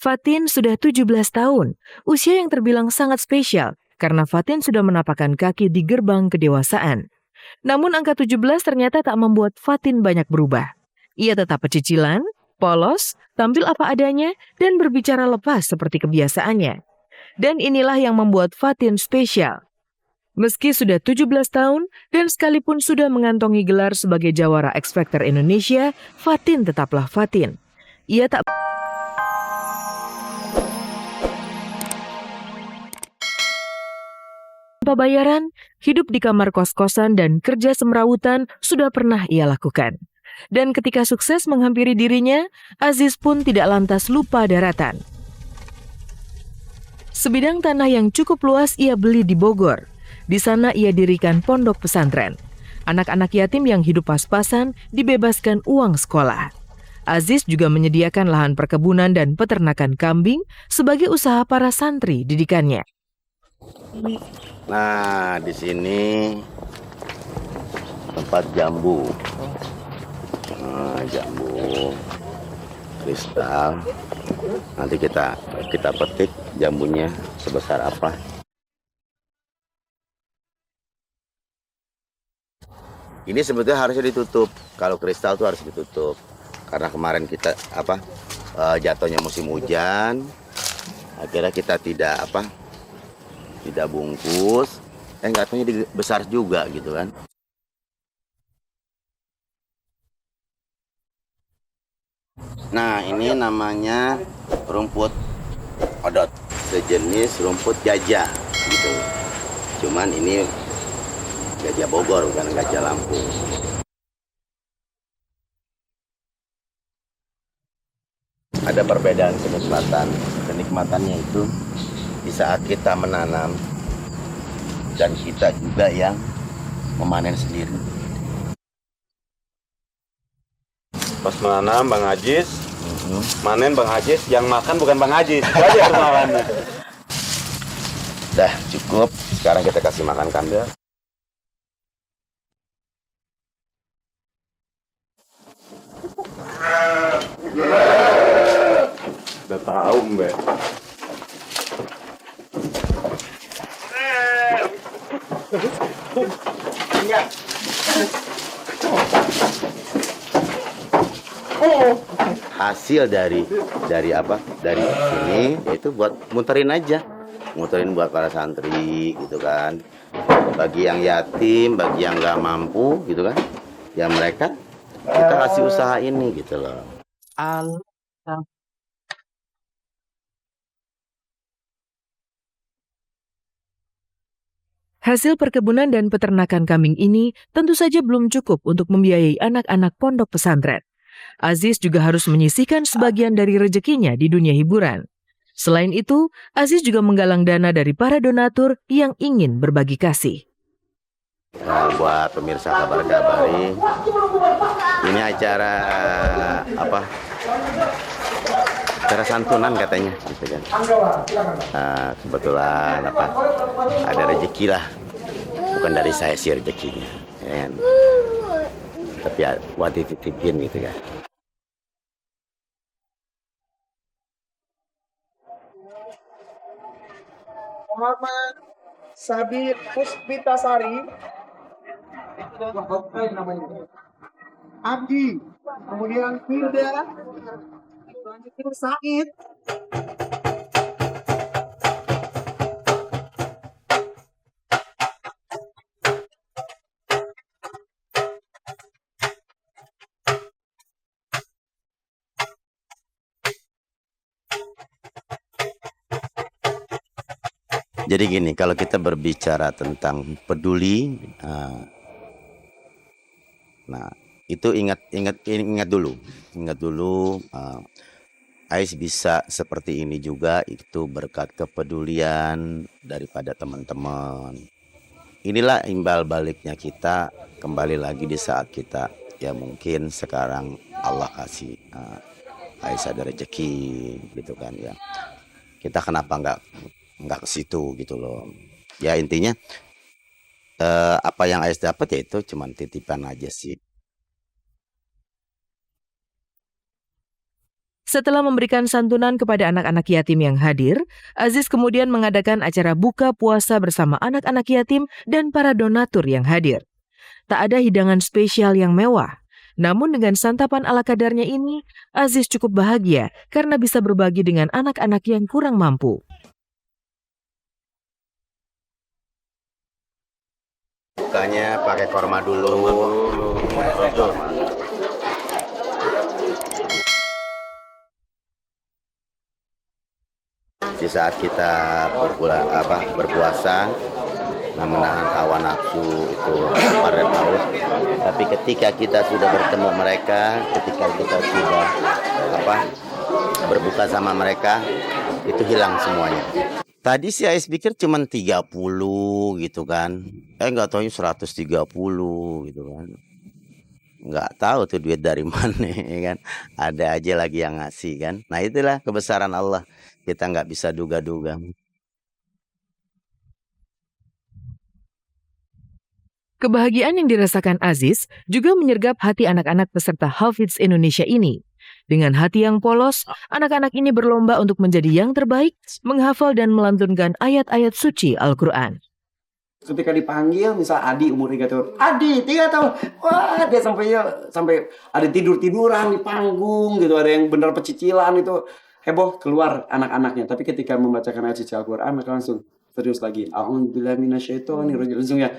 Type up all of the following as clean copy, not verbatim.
Fatin sudah 17 tahun, usia yang terbilang sangat spesial karena Fatin sudah menapakkan kaki di gerbang kedewasaan. Namun angka 17 ternyata tak membuat Fatin banyak berubah. Ia tetap pecicilan, polos, tampil apa adanya, dan berbicara lepas seperti kebiasaannya. Dan inilah yang membuat Fatin spesial. Meski sudah 17 tahun dan sekalipun sudah mengantongi gelar sebagai jawara X Factor Indonesia, Fatin tetaplah Fatin. Ia tak bayaran, hidup di kamar kos-kosan dan kerja semrawutan sudah pernah ia lakukan. Dan ketika sukses menghampiri dirinya, Aziz pun tidak lantas lupa daratan. Sebidang tanah yang cukup luas ia beli di Bogor. Di sana ia dirikan pondok pesantren. Anak-anak yatim yang hidup pas-pasan dibebaskan uang sekolah. Aziz juga menyediakan lahan perkebunan dan peternakan kambing sebagai usaha para santri didikannya. Nah, di sini tempat jambu. Jambu kristal. Nanti kita petik jambunya sebesar apa. Ini sebetulnya harusnya ditutup. Kalau kristal tuh harus ditutup. Karena kemarin kita jatuhnya musim hujan. Akhirnya kita tidak bungkus, nggak tahunya besar juga gitu kan. Nah, ini namanya rumput odot, sejenis rumput gajah gitu. Cuman ini gajah Bogor bukan gajah Lampung. Ada perbedaan kenikmatan. Kenikmatannya itu di saat kita menanam dan kita juga yang memanen sendiri. Pas menanam Bang Ajis, manen Bang Ajis, yang makan bukan Bang Ajis. Itu aja persoalannya. Dah cukup, sekarang kita kasih makan kambing. Udah tahu Mbak. Hasil dari sini itu buat muterin aja, muterin buat para santri gitu kan, bagi yang yatim, bagi yang nggak mampu gitu kan, ya mereka kita kasih usaha ini gitu loh. Hasil perkebunan dan peternakan kambing ini tentu saja belum cukup untuk membiayai anak-anak pondok pesantren. Aziz juga harus menyisihkan sebagian dari rezekinya di dunia hiburan. Selain itu, Aziz juga menggalang dana dari para donatur yang ingin berbagi kasih. Nah, buat pemirsa Kabar Kabari, ini acara acara santunan katanya gitu kan. Kebetulan ada rezeki lah, bukan dari saya sih rezekinya kan. Tapi ya buat dititipin gitu kan. Muhammad Sabir Puspitasari, Abdi, kemudian Firda, selanjutnya Said. Jadi gini, kalau kita berbicara tentang peduli, nah itu ingat dulu, Ais bisa seperti ini juga itu berkat kepedulian daripada teman-teman. Inilah imbal baliknya kita kembali lagi di saat kita ya mungkin sekarang Allah kasih Ais ada rezeki gitu kan ya. Kita kenapa nggak ke situ gitu loh. Ya intinya apa yang Ais dapat ya itu cuman titipan aja sih. Setelah memberikan santunan kepada anak-anak yatim yang hadir, Aziz kemudian mengadakan acara buka puasa bersama anak-anak yatim dan para donatur yang hadir. Tak ada hidangan spesial yang mewah. Namun dengan santapan ala kadarnya ini, Aziz cukup bahagia karena bisa berbagi dengan anak-anak yang kurang mampu. Bukanya pakai korma dulu. Tuh. Di saat kita berpuasa, menahan hawa nafsu itu pada paus. Tapi ketika kita sudah bertemu mereka, ketika kita sudah berbuka sama mereka, itu hilang semuanya. Tadi sih Ais pikir cuma 30 gitu kan. Nggak tahu 130 gitu kan. Nggak tahu tuh duit dari mana ya kan. Ada aja lagi yang ngasih kan. Nah itulah kebesaran Allah. Kita nggak bisa duga-duga. Kebahagiaan yang dirasakan Aziz juga menyergap hati anak-anak peserta Hafidz Indonesia ini. Dengan hati yang polos, anak-anak ini berlomba untuk menjadi yang terbaik, menghafal dan melantunkan ayat-ayat suci Al-Quran. Ketika dipanggil, misal Adi umur 3 tahun, Adi 3 tahun, wah dia sampai ada tiduran di panggung gitu, ada yang benar pecicilan itu heboh keluar anak-anaknya. Tapi ketika membacakan ayat suci Al-Quran, mereka langsung serius lagi. A'udzubillahi minasyaitonirrajim, langsung ya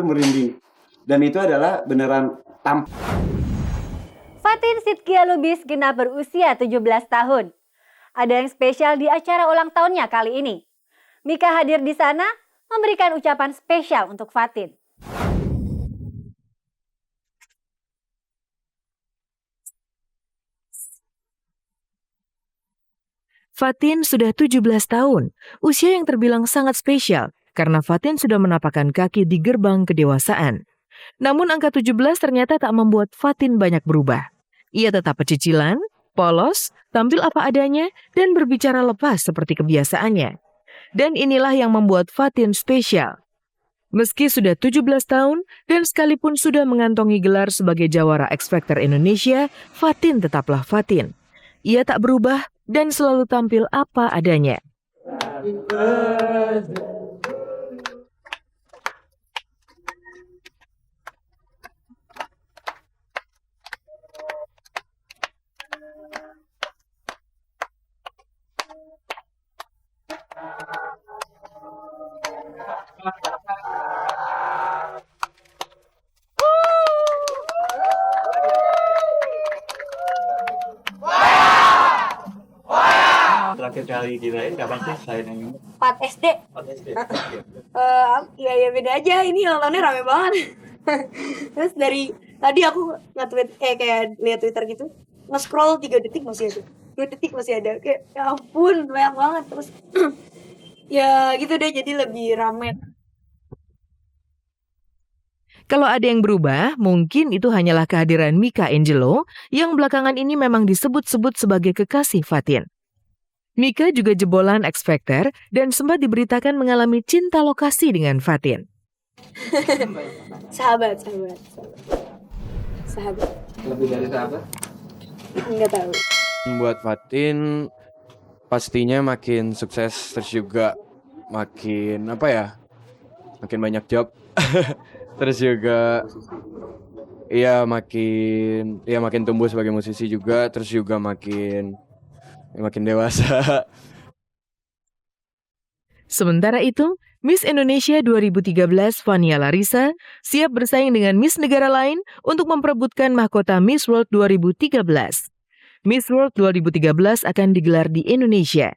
merinding. Dan itu adalah beneran Fatin Sidkia Lubis genap berusia 17 tahun. Ada yang spesial di acara ulang tahunnya kali ini. Mika hadir di sana memberikan ucapan spesial untuk Fatin. Fatin sudah 17 tahun, usia yang terbilang sangat spesial karena Fatin sudah menapakkan kaki di gerbang kedewasaan. Namun angka 17 ternyata tak membuat Fatin banyak berubah. Ia tetap pecicilan, polos, tampil apa adanya, dan berbicara lepas seperti kebiasaannya. Dan inilah yang membuat Fatin spesial. Meski sudah 17 tahun dan sekalipun sudah mengantongi gelar sebagai jawara X Factor Indonesia, Fatin tetaplah Fatin. Ia tak berubah dan selalu tampil apa adanya. Terakhir kali dirayain kapan sih selain yang ini? 4 SD. Ya beda aja, ini nontonnya rame banget. Terus dari tadi aku nge-tweet kayak lihat Twitter gitu, nge-scroll 3 detik masih ada. 2 detik masih ada. Kayak ya ampun, banyak banget. Terus ya gitu deh, jadi lebih rame. Kalau ada yang berubah, mungkin itu hanyalah kehadiran Mika Angelo yang belakangan ini memang disebut-sebut sebagai kekasih Fatin. Mika juga jebolan X Factor dan sempat diberitakan mengalami cinta lokasi dengan Fatin. Sahabat. Lebih dari sahabat? Enggak tahu. Buat Fatin pastinya makin sukses, terus juga makin makin banyak job. Terus juga makin tumbuh sebagai musisi juga, terus juga makin dewasa. Sementara itu, Miss Indonesia 2013 Fania Larissa siap bersaing dengan Miss negara lain untuk memperebutkan mahkota Miss World 2013. Miss World 2013 akan digelar di Indonesia.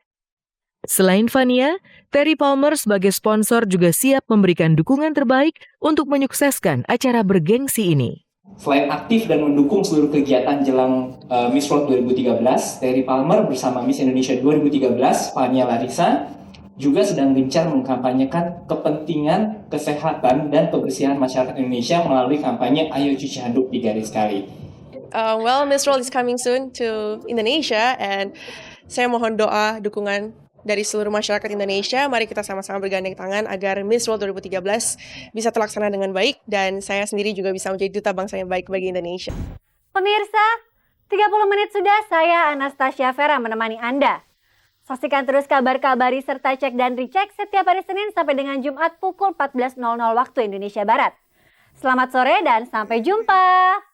Selain Fania, Terry Palmer sebagai sponsor juga siap memberikan dukungan terbaik untuk menyukseskan acara bergengsi ini. Selain aktif dan mendukung seluruh kegiatan jelang Miss World 2013, Terry Palmer bersama Miss Indonesia 2013, Fania Larissa, juga sedang gencar mengkampanyekan kepentingan kesehatan dan kebersihan masyarakat Indonesia melalui kampanye Ayo Cuci Handuk 3 hari sekali. Miss World is coming soon to Indonesia, and saya mohon doa dukungan dari seluruh masyarakat Indonesia. Mari kita sama-sama bergandeng tangan agar Miss World 2013 bisa terlaksana dengan baik dan saya sendiri juga bisa menjadi duta bangsa yang baik bagi Indonesia. Pemirsa, 30 menit sudah, saya Anastasia Vera menemani Anda. Saksikan terus kabar-kabari serta cek dan recheck setiap hari Senin sampai dengan Jumat pukul 14.00 waktu Indonesia Barat. Selamat sore dan sampai jumpa.